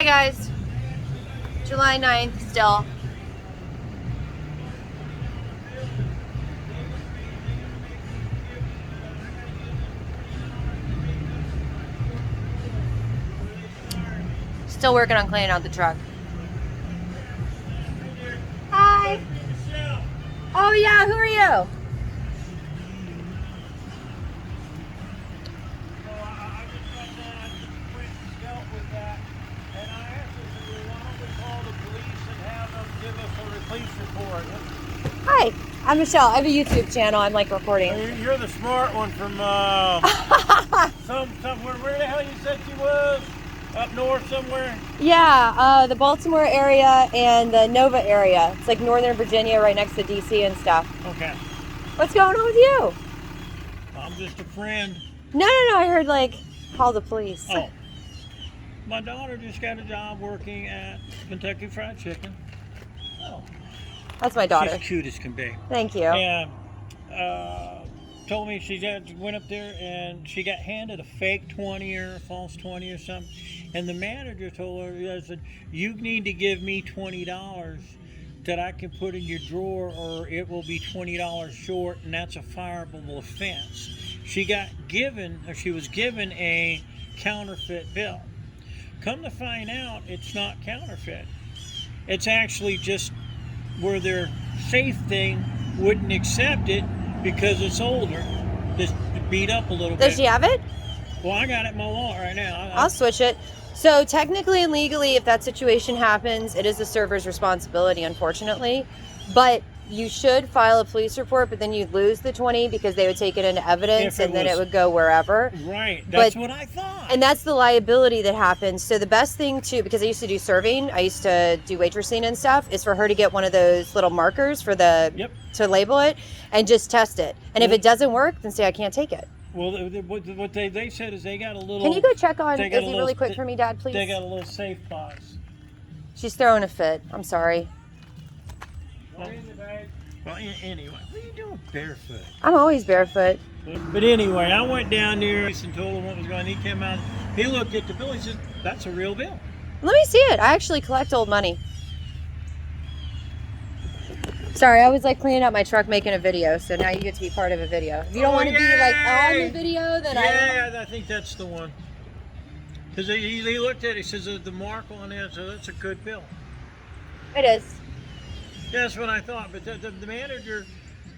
Hi guys, July 9th still. Still working on cleaning out the truck. Hi. Oh yeah, who are you? Hi, I'm Michelle. I have a YouTube channel. I'm like recording. You're the smart one from where the hell you said she was? Up north somewhere? Yeah, the Baltimore area and the Nova area. It's like Northern Virginia, right next to DC and stuff. Okay. What's going on with you? I'm just a friend. No. I heard like call the police. Oh. My daughter just got a job working at Kentucky Fried Chicken. Oh. That's my daughter. She's cute as can be. Thank you. And told me she went up there and she got handed a fake 20 or a false 20 or something. And the manager told her, I said, you need to give me $20 that I can put in your drawer or it will be $20 short, and that's a fireable offense. She was given a counterfeit bill. Come to find out, it's not counterfeit. It's actually just where their safe thing wouldn't accept it because it's older. Just beat up a little bit. Does she have it? Well, I got it in my wallet right now. I'll switch it. So technically and legally, if that situation happens, it is the server's responsibility, unfortunately. But you should file a police report, but then you'd lose the 20 because they would take it into evidence and then it would go wherever. Right. That's what I thought. And that's the liability that happens. So the best thing because I used to do serving, I used to do waitressing and stuff, is for her to get one of those little markers for to label it and just test it. And if it doesn't work, then say I can't take it. Well, what they said is they got a little... Can you go check on Izzy really quick for me, Dad, please? They got a little safe box. She's throwing a fit. I'm sorry. Well, anyway, what are you doing barefoot? I'm always barefoot. But anyway, I went down there and told him what was going on. He came out, he looked at the bill, he said, that's a real bill. Let me see it. I actually collect old money. Sorry, I was like cleaning up my truck making a video, so now you get to be part of a video. If you don't want to be like on the video, then I think that's the one. Because he looked at it, he says the mark on it, so that's a good bill. It is. That's what I thought, but the manager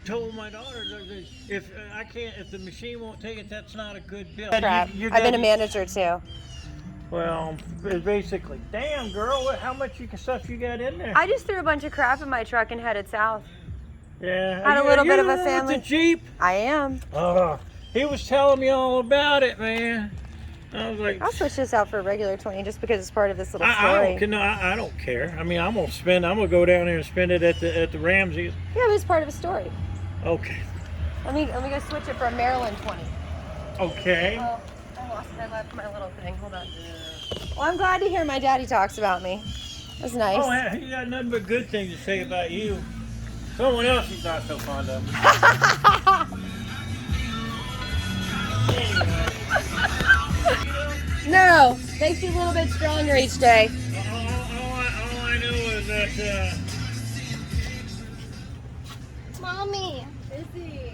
told my daughter if the machine won't take it, that's not a good bill. I've been a manager too. Well, basically, damn girl, how much stuff you got in there? I just threw a bunch of crap in my truck and headed south. Yeah. Had a little bit of a family. With the Jeep? I am. He was telling me all about it, man. I was like, I'll switch this out for a regular 20 just because it's part of this little story. I don't care. I mean, I'm gonna go down there and spend it at the Ramsey's. Yeah, but it's part of a story. Okay. Let me go switch it for a Maryland 20. Okay. Oh, I left my little thing. Hold on. Well, I'm glad to hear my daddy talks about me. That's nice. Oh, yeah, he got nothing but good things to say about you. Someone else he's not so fond of. No, makes you a little bit stronger each day. All I know is that... Mommy. Izzy.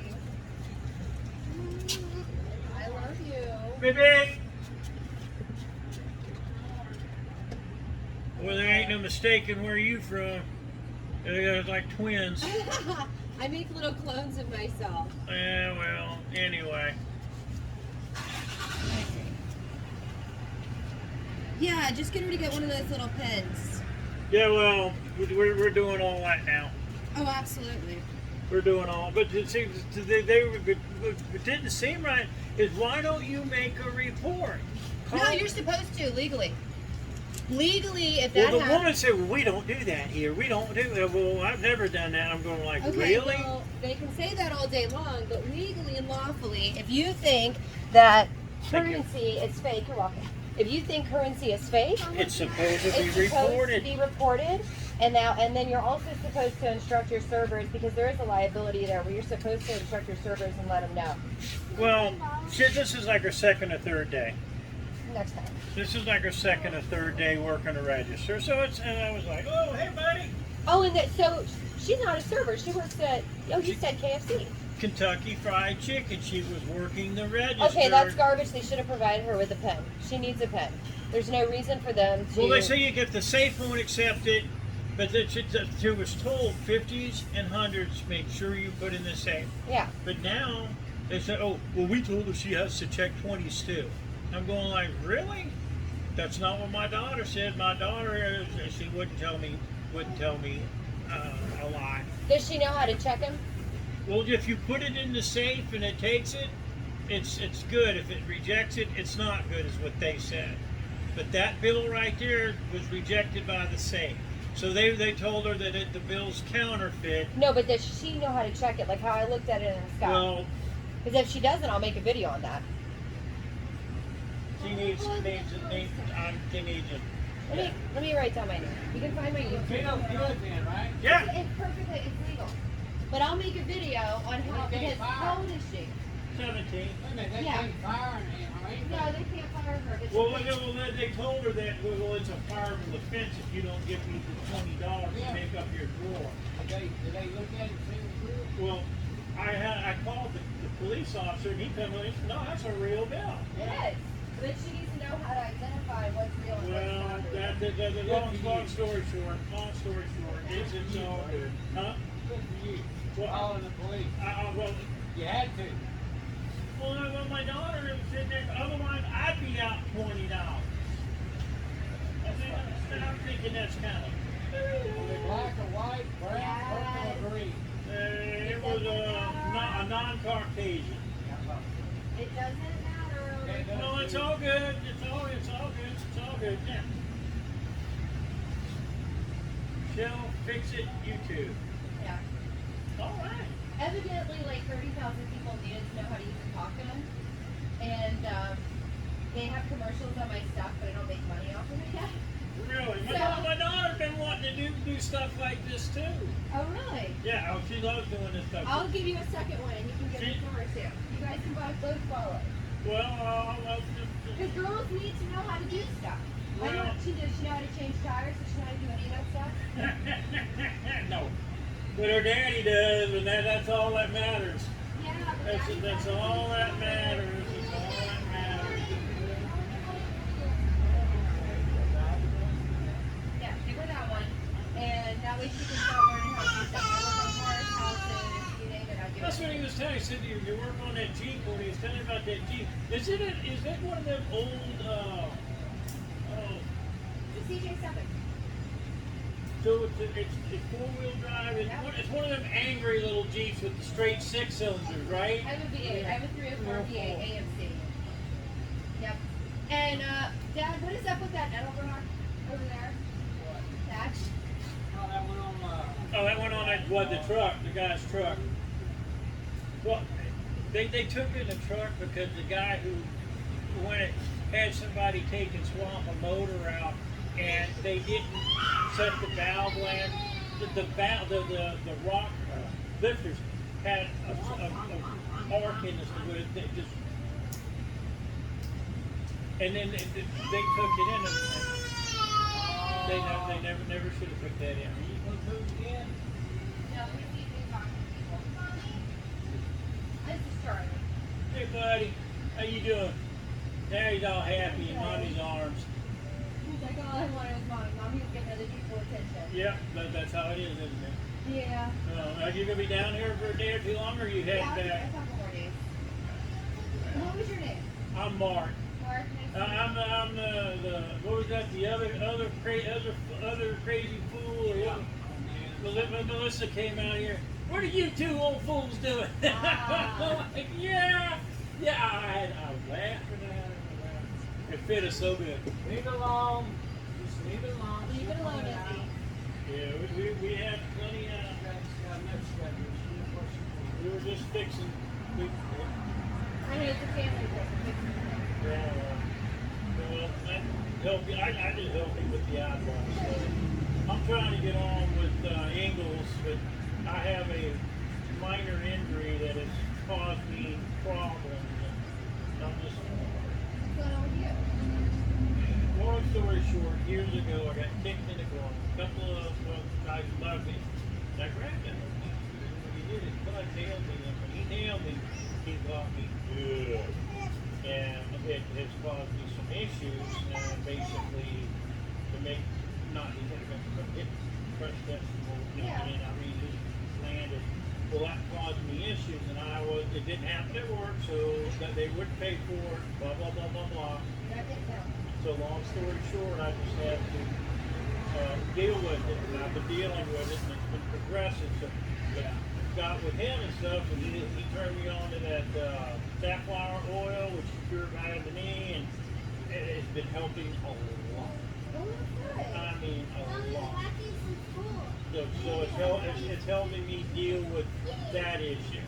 I love you. Baby! Well, there ain't no mistaking where you from. They're like twins. I make little clones of myself. Yeah, well, anyway. Yeah, just get her to get one of those little pens. Yeah, well, we're doing all that now. Oh, absolutely. We're doing all, but it seems it didn't seem right. Is why don't you make a report? No, you're supposed to legally. Legally, if that happens. Well, the woman happens, said, well, we don't do that here. We don't do that. Well, I've never done that. I'm going like, okay, really? Well, they can say that all day long, but legally and lawfully, if you think that currency is fake, you're welcome. If you think currency is fake, it's supposed to be reported. And then you're also supposed to instruct your servers, because there is a liability there where you're supposed to instruct your servers and let them know. Well, shit, this is like our second or third day. next time. This is like her second or third day working the register. So it's, and I was like, oh, hey, buddy. Oh, and so she's not a server. She works at, oh, you said KFC. Kentucky Fried Chicken. She was working the register. Okay, that's garbage. They should have provided her with a pen. She needs a pen. There's no reason for them to. Well, they say you get the safe won't accept it, but she was told 50s and 100s, make sure you put in the safe. Yeah. But now they said, oh, well, we told her she has to check 20s too. I'm going like, really? That's not what my daughter said. My daughter, she wouldn't tell me a lie. Does she know how to check them? Well, if you put it in the safe and it takes it, it's good. If it rejects it, it's not good, is what they said. But that bill right there was rejected by the safe. So they told her that the bill's counterfeit. No, but does she know how to check it? Like how I looked at it in the sky? Well, because if she doesn't, I'll make a video on that. she needs it. Let me write down my name. You can find my YouTube. Good then, right? Yeah. It's perfectly, it's legal. But I'll make a video on how, because how old is she? 17. Wait a minute, they Yeah. can't fire him, right? No, they can't fire her. But Well, they told her that, well, it's a fireable offense if you don't give me the $20 to make up your drawer. Did they look at it and see it through? Well, I called the police officer and he told me, no, that's a real bill. It is. But she needs to know how to identify what's real and Well, what's not. long story short, is it so? Huh? Good for you. Well, Calling the police. well, You had to. well, my daughter is sitting there, otherwise I'd be out $20. I'm thinking that's kind of. Was it black or white, brown, purple, or green? It was a non-Caucasian. It doesn't matter. No, it's all good. It's all good. Yeah. Shell, fix it, YouTube. Yeah. All right. Evidently, like 30,000 people needed to know how to use a talkman. And they have commercials on my stuff, but I don't make money off of it yet. Really? So- My daughter's been wanting to do stuff like this too. Oh, really? Yeah, she loves doing this stuff. I'll give you a second one, and you can get it for her too. You guys can both follow. Well, Because girls need to know how to do stuff. I know Well- she does. She know how to change tires. Does she know how to do any of that stuff? no. But her daddy does, and that's all that matters. Yeah. but That's Daddy's all that matters. That's all that matters. Yeah, give her that one. And that way she can start learning how to do stuff. I work on cars, houses, you name it, I do That's it. what he was telling me. He said you work on that Jeep when he was telling me about that Jeep. Is that one of them old The CJ7. so it's four-wheel drive. It's one of them angry little Jeeps with the straight 6-cylinders, right? I have a V8. I have a 304 V8 AMC. Yep. And, Dad, what is up with that Nettle rock over there? That? Oh, that went on, Oh, that went on the truck, the guy's truck. Well, they took it in the truck because the guy who had somebody take and swap a motor out, and they didn't set the valve lamp. The rock lifters had a arc in this where they just, and then they took it in, and they never should have put that in. you gonna move again? No, we see you talking. This is Charlie. Hey buddy, how you doing? Now he's all happy in mommy's arms. He's like, all I wanted was mommy. Mommy was getting other people attention. Yeah, that's how it is, isn't it? Yeah. Are you gonna be down here for a day or two longer, or you heading Yeah, back? a couple more days. What was your name? I'm Mark. Mark. I'm the what was that? The other crazy fool. Or what? Melissa came out here. What are you two old fools doing? I'm like, yeah. I was laughing at her. It fit us so good. Leave it alone. Just leave it alone. Leave it alone, Izzy. Yeah, we had plenty of. We were just fixing. I know it's a family thing. Yeah, well, that help you. I just help you with the eyebrows. So I'm trying to get on with Ingles, but I have a minor injury that has caused me problems. And I'm just Long story short, years ago I got kicked in the groin. A couple of guys above me. And I grabbed him. What he did is Bud nailed me, and when he nailed me, he got me good. And it has caused me some issues, and basically to make not hit crushed vegetable, and I landed. Well, that caused me issues, and it didn't happen at work, so that they wouldn't pay for it. Blah blah blah blah blah. So long story short, I just had to deal with it, and I've been dealing with it, and it's been progressive. So yeah, got with him and stuff, and he turned me on to that safflower oil, which is pure vitamin E, and it's been helping a lot. I mean, a lot. So it's helping me deal with that issue.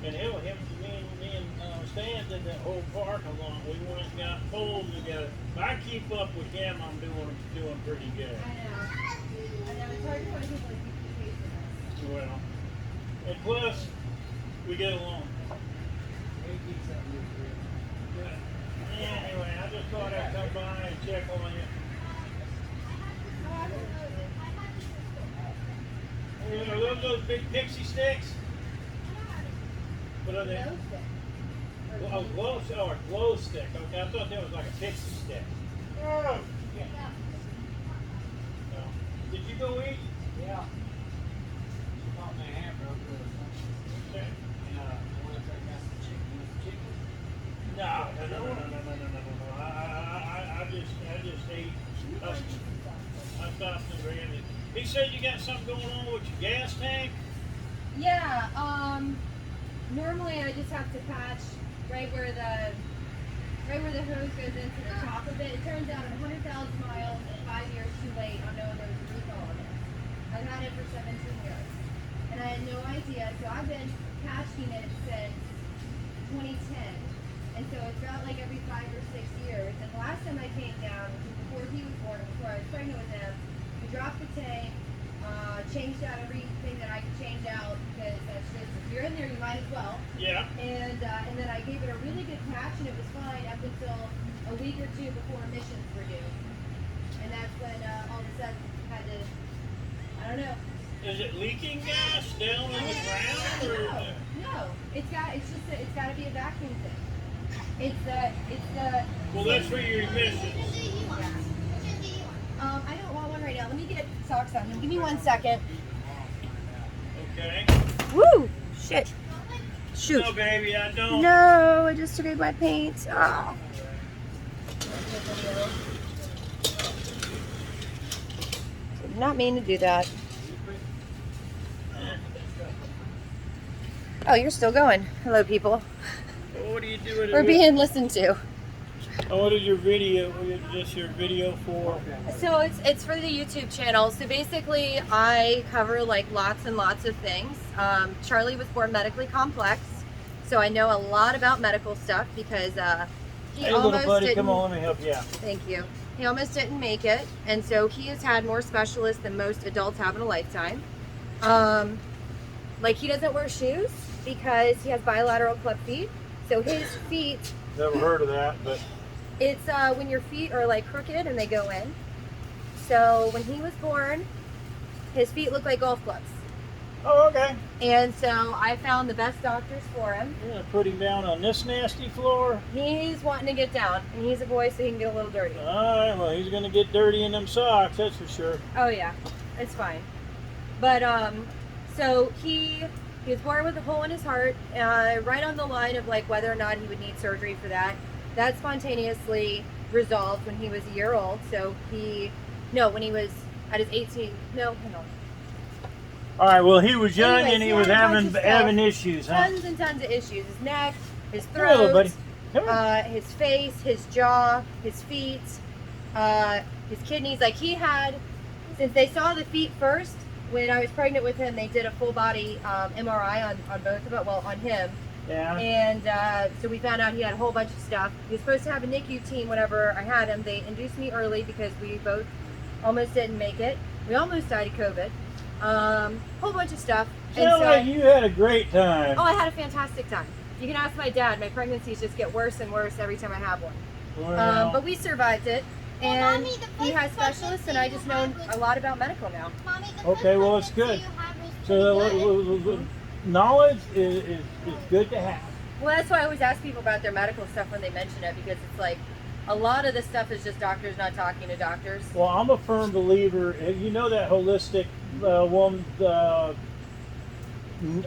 And me and Stan did that whole parking lot. We went and got poles together. If I keep up with him, I'm doing pretty good. I know. It's hard to find people like you for Well, and plus, we get along. Anyway, I just thought I'd come by and check on you. Are those big pixie sticks? What are they? Oh, a glow stick. Okay, I thought that was like a pixie stick. Oh, yeah. Did you go eat? Yeah. Caught me a hamburger. Okay. And I want to take out some chicken. No. I just ate. I stopped and ran it. He said you got something going on with your gas tank? Yeah, normally I just have to patch right where the hose goes into the top of it. It turns out I'm 100,000 miles and 5 years too late on knowing there was a recall on it. I've had it for 17 years. And I had no idea, so I've been patching it since 2010. And so it's about like every 5 or 6 years. And the last time I came down, which was before he was born, before I was pregnant with him, we dropped the tank, changed out everything that I could change out, because that's just, if you're in there, you might as well. Yeah. And then I gave it a really good patch, and it was fine up until a week or two before emissions were due. And that's when all of a sudden had to, I don't know. Is it leaking gas down in the ground? Or? No, it's got to be a vacuum thing. It's the. Well, that's for your emissions. I don't want one right now. Let me get socks on him. Give me 1 second. Okay. Woo! Shit. Shoot. No, baby, I don't. No, I just screwed my paint. Oh. Did not mean to do that. Oh, you're still going. Hello, people. What are you doing? We're being listened to. Oh, what is your video? What is this your video for? So it's for the YouTube channel. So basically, I cover like lots and lots of things. Charlie was born medically complex, so I know a lot about medical stuff because he Hey, almost little buddy, didn't. come on, let me help you out. Thank you. He almost didn't make it, and so he has had more specialists than most adults have in a lifetime. Like he doesn't wear shoes because he has bilateral club feet. So his feet. Never heard of that, but. It's when your feet are like crooked and they go in. So when he was born, his feet looked like golf clubs. Oh, okay. And so I found the best doctors for him. You're gonna put him down on this nasty floor? He's wanting to get down, and he's a boy, so he can get a little dirty. All right, well, he's gonna get dirty in them socks, that's for sure. Oh yeah, it's fine. But so he was born with a hole in his heart, right on the line of like whether or not he would need surgery for that. That spontaneously resolved when he was a year old. So when he was at his 18, hang on. All right, well, he was young Anyways, and he he was had a bunch of having stuff. issues, huh? Tons and tons of issues. His neck, his Come here, little throat, buddy. Come here. his face, his jaw, his feet, his kidneys. Like he had, since they saw the feet first, when I was pregnant with him, they did a full body MRI on both of it, well, on him. Yeah. And so we found out he had a whole bunch of stuff. He was supposed to have a NICU team whenever I had him. They induced me early because we both almost didn't make it. We almost died of COVID. Whole bunch of stuff. Sound like you had a great time. Oh, I had a fantastic time. You can ask my dad. My pregnancies just get worse and worse every time I have one. Well, But we survived it. Well, And Mommy, the he first has specialists, and I just know a lot about medical now. Mommy, the Okay, first well, it's pregnancy good. you had was So pretty good. knowledge is good to have. Well, that's why I always ask people about their medical stuff when they mention it, because it's like a lot of the stuff is just doctors not talking to doctors. Well, I'm a firm believer. You know that holistic woman,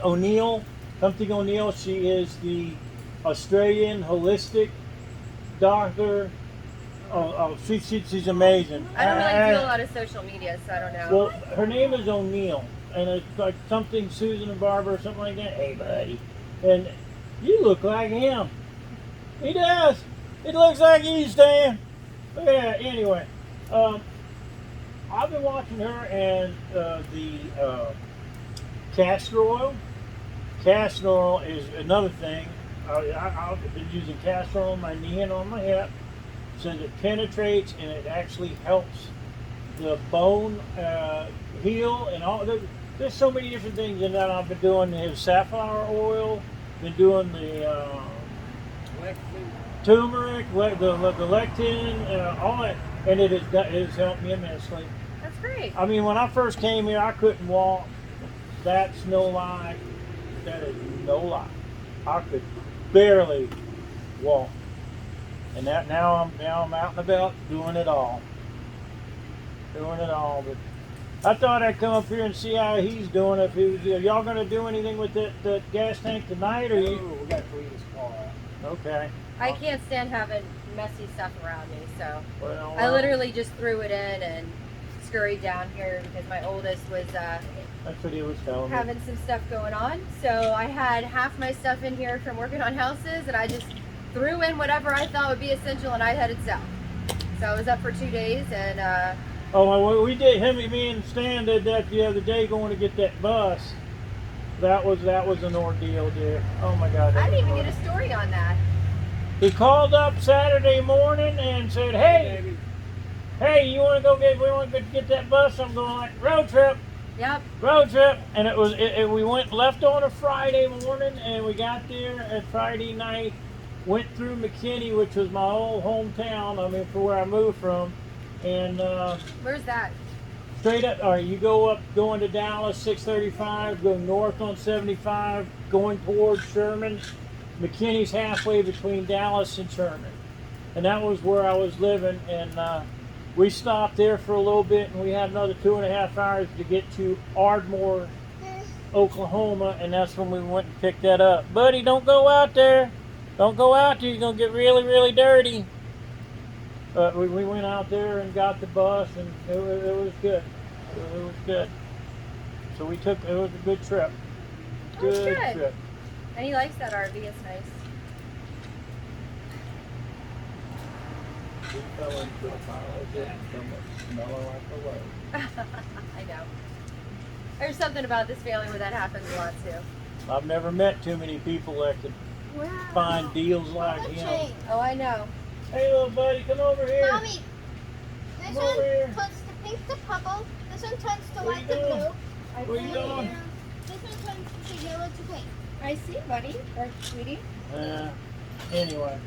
O'Neill, something O'Neill. She is the Australian holistic doctor. She's amazing. I don't really do a lot of social media, so I don't know. Well, her name is O'Neill, and it's like something Susan and Barbara or something like that. Hey, buddy, and you look like him. He does. It looks like you, Stan. Look at that. Anyway, I've been watching her and the castor oil. Castor oil is another thing. I've been using castor oil on my knee and on my hip, since it penetrates and it actually helps the bone heal and all. There's so many different things in that. I've been doing the safflower oil, been doing the turmeric, the lectin, all that, and it has helped me immensely. That's great. I mean, when I first came here, I couldn't walk. That's no lie. That is no lie. I could barely walk, and that now I'm out and about doing it all. But I thought I'd come up here and see how he's doing. If he was, are y'all gonna do anything with the gas tank tonight, or you? We got to clean this car out. Okay. I can't stand having messy stuff around me, so Well, I literally just threw it in and scurried down here because my oldest was that's what he was telling me. having some stuff going on. So I had half my stuff in here from working on houses, and I just threw in whatever I thought would be essential, and I headed south. So I was up for 2 days, and Oh, well, we did. Me and Stan did that the other day, going to get that bus. That was an ordeal, dear. Oh my God. I didn't even get a story on that. He called up Saturday morning and said, "Hey, you want to go we want to get that bus?" I'm going like, road trip, and it was. We left on a Friday morning, and we got there at Friday night. Went through McKinney, which was my old hometown. I mean, for where I moved from, and Where's that? straight up. All right, you go up going to Dallas, 635. Go north on 75, going towards Sherman. McKinney's halfway between Dallas and Sherman, and that was where I was living. And we stopped there for a little bit, and we had another 2.5 hours to get to Ardmore, Oklahoma, and that's when we went and picked that up. Buddy, don't go out there. Don't go out there. You're gonna get really, really dirty. But we went out there and got the bus, and it was good. It was good. So it was a good trip. Good trip. And he likes that RV. It's nice. We fell into a pile of dirt from a smelling like a road. I know. There's something about this family where that happens a lot too. I've never met too many people that could find deals like him. Oh, I know. Hey, little buddy, come over here. Mommy, this Come over here. one puts the pink to purple. This one turns to Where light you to going? blue. Where you going? This one turns to yellow to green. I see, buddy. Or sweetie. Anyway,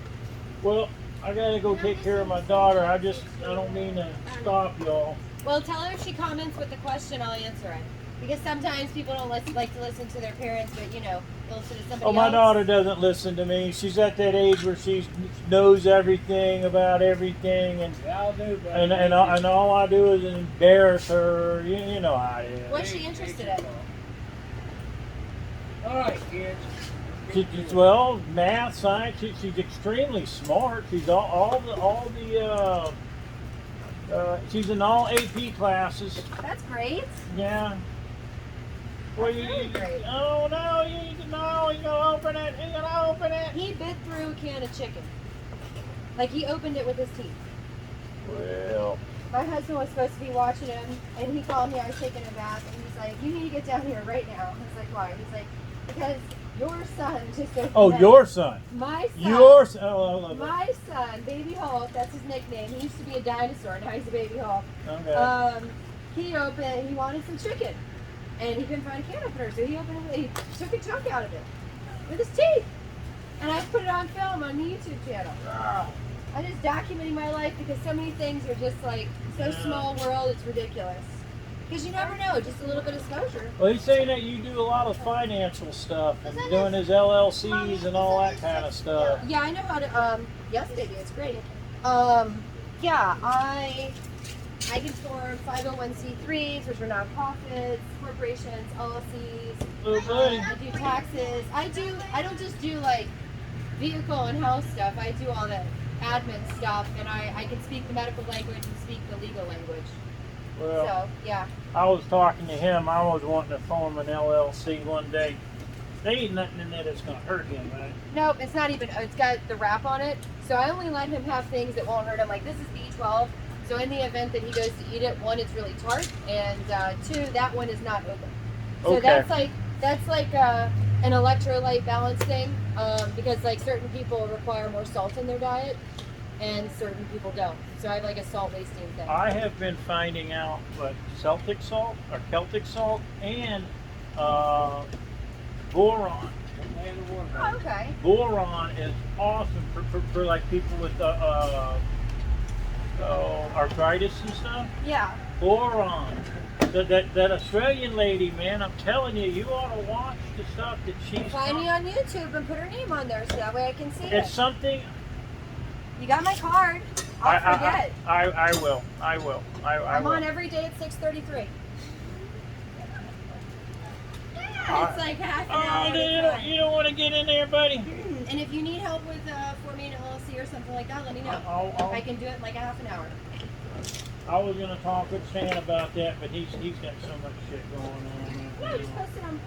well, I gotta go take care of my daughter. I don't mean to stop y'all. Well, tell her if she comments with the question, I'll answer it. Because sometimes people don't like to listen to their parents, but they'll listen to somebody Oh, my else. daughter doesn't listen to me. She's at that age where she knows everything about everything, and Yeah, I'll do, but and all I do is embarrass her. You know how it is. What's she interested in? All right, kids. Well, math, science. She's extremely smart. She's she's in all AP classes. That's great. Yeah. Well, That's really great. Oh no! You gotta open it. You gotta open it. He bit through a can of chicken. Like he opened it with his teeth. Well, My husband was supposed to be watching him, and he called me. I was taking a bath, and he's like, "You need to get down here right now." I was like, "Why?" He's like, "Because your son just opened oh, that." your son. My son. Your son. Oh, I love it. My son, Baby Hulk. That's his nickname. He used to be a dinosaur. Now he's a Baby Hulk. Okay. He wanted some chicken, and he couldn't find a can opener, so he took a chunk out of it with his teeth, and I put it on film on the YouTube channel. I'm just documenting my life because so many things are just like so small world. It's ridiculous. Because you never know, just a little bit of exposure. Well, he's saying that you do a lot of financial stuff and doing his LLCs and all that kind of stuff. Yeah, I know how to. Yes, baby, it's great. Yeah, I can form 501c3s, which are nonprofits, corporations, LLCs. Little buddy. I do taxes. I don't just do like vehicle and house stuff. I do all the admin stuff, and I can speak the medical language and speak the legal language. Well, So yeah. I was talking to him. I was wanting to form an LLC one day. There ain't nothing in there that's gonna hurt him, right? Nope, it's not even. It's got the wrap on it, so I only let him have things that won't hurt him. Like this is B12, so in the event that he goes to eat it, one, it's really tart, and two, that one is not open. So Okay. that's like an electrolyte balance thing, because like certain people require more salt in their diet, and certain people don't. So I have like a salt wasting thing. I have been finding out what Celtic salt or Celtic salt and boron. Oh, okay. Boron is awesome for like people with arthritis and stuff. Yeah. Boron. That Australian lady, man, I'm telling you, you ought to watch the stuff that she's. Find me on YouTube and put her name on there so that way I can see It's it. something. You got my card. I'll forget. I will. I'm on every day at 6:33. It's like half an hour. at a time. You don't want to get in there, buddy. And if you need help with forming an LLC or something like that, let me know. I can do it in like a half an hour. I was gonna talk with Stan about that, but he's got so much shit going on. No, just post it on,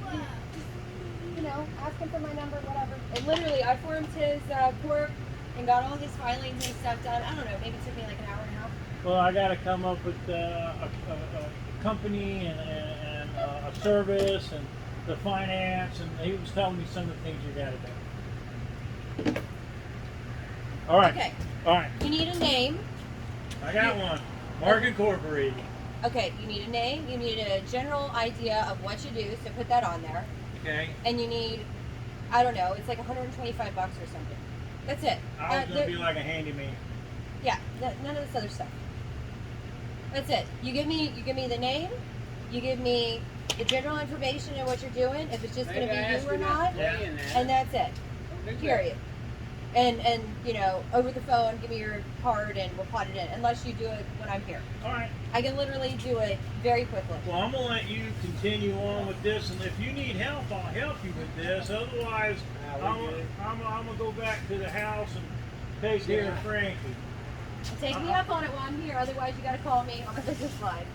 ask him for my number, whatever. And literally, I formed his corp and got all his filings and stuff done. I don't know, maybe it took me like an hour and a half. Well, I got to come up with a company and a service and the finance, and he was telling me some of the things you got to do. All right. Okay. All right. You need a name. I got one. Mark Incorporated. Okay, you need a name. You need a general idea of what you do, so put that on there. Okay. And you need, I don't know, it's like $125 or something. That's it. I was gonna be like a handyman. Yeah, none of this other stuff. That's it. You give me the name. You give me the general information of what you're doing, if it's just going to be you or not, Yeah. and that's it. Period. And over the phone, give me your card and we'll plot it in. Unless you do it when I'm here. All right. I can literally do it very quickly. Well, I'm gonna let you continue on with this, and if you need help, I'll help you with this. Otherwise, I'm gonna go back to the house and take care of Frankie. Take me up on it while I'm here. Otherwise, you got to call me on the business line.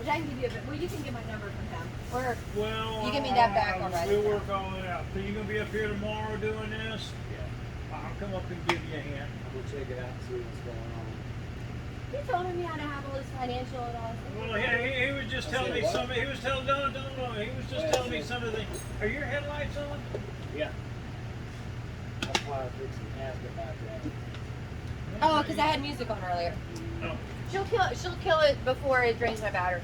Which I can give you a bit. Well, you can get my number from him. Or Well, you give me that back already. We'll work all it out. So you gonna be up here tomorrow doing this? Yeah. I'll come up and give you a hand. We'll check it out and see what's going on. you told him how to have all his financial and all this. Well, yeah, he was just telling me some. He was telling no. He was just telling me some of the. Are your headlights on? Yeah. That's why I fixed and asked about that. Oh, because I had music on earlier. Oh. She'll kill it before it drains my battery.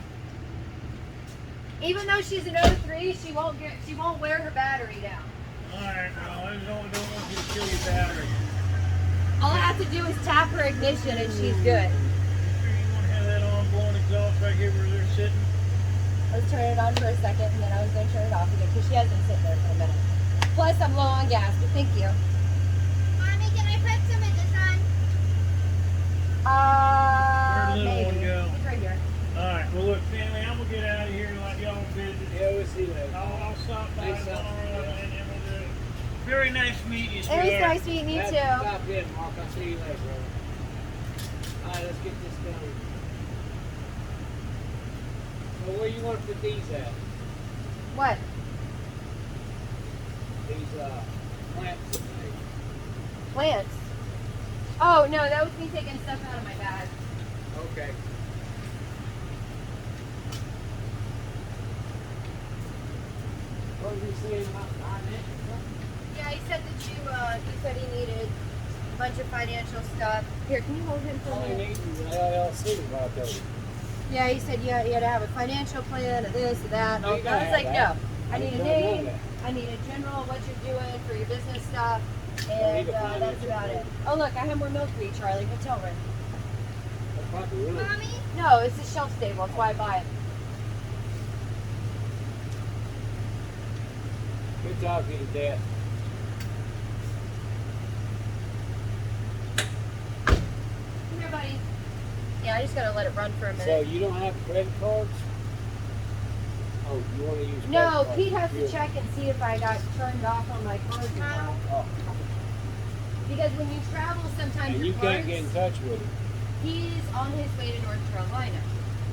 Even though she's an 03, she won't wear her battery down. All right. Well, I don't want you to kill your battery. All I have to do is tap her ignition and she's good. Sure you want to have that on blowing exhaust right here where they're sitting? Let's turn it on for a second and then I was going to turn it off again because she has been sitting there for a minute. Plus, I'm low on gas, but thank you. Mommy, can I put some of this on? Where'd the little Maybe. one go? It's right here. All right. Well, look, family, I'm gonna get out of here and let y'all visit. Yeah, we'll see you later. I'll stop by Thanks, tomorrow Al. and we'll do it. Very nice meeting you, It was sweetheart. nice meeting you too. Stop in, Mark. I'll see you later, brother. All right, let's get this done. So where you want to put these at? What? These plants that they. Plants. Oh, no, that was me taking stuff out of my bag. Okay. What was he saying about financial stuff? Yeah, he said that he said he needed a bunch of financial stuff. Here, can you hold him for All a he minute? needs is an LLC about those. Yeah, he said you had to have a financial plan of this or that. No, you I gotta was like, have that. no. I need a Don't know name. that. I need a general what you're doing for your business stuff. And that's about it. Oh look, I have more milk for you, Charlie. Hotel room. That's probably really. Mommy, No, it's a shelf stable. That's why I buy it. Good job, you to death. Come here, buddy. Yeah, I just gotta let it run for a So minute. you don't have credit cards? Oh, you want to use credit No, cards? Pete has to You- check and see if I got turned off on my cards or not. Oh, Because when you travel, sometimes and your you can't cards, get in touch with him. he's on his way to North Carolina.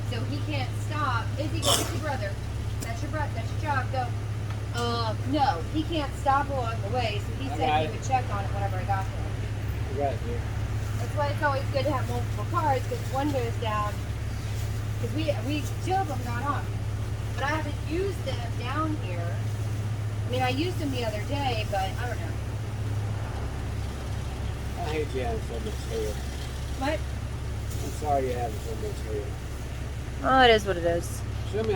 So he can't stop. Izzy, go get your brother. That's your brother. That's your job. Go. No, he can't stop along the way. So he I said got he it. would check on it whenever I got there. You got it here. That's why it's always good to have multiple cards, because one goes down. Because we two of them got on, but I haven't used them down here. I mean, I used them the other day, but I don't know. I hate you having so much hair. What? I'm sorry you're having so much hair. Oh, it is what it is.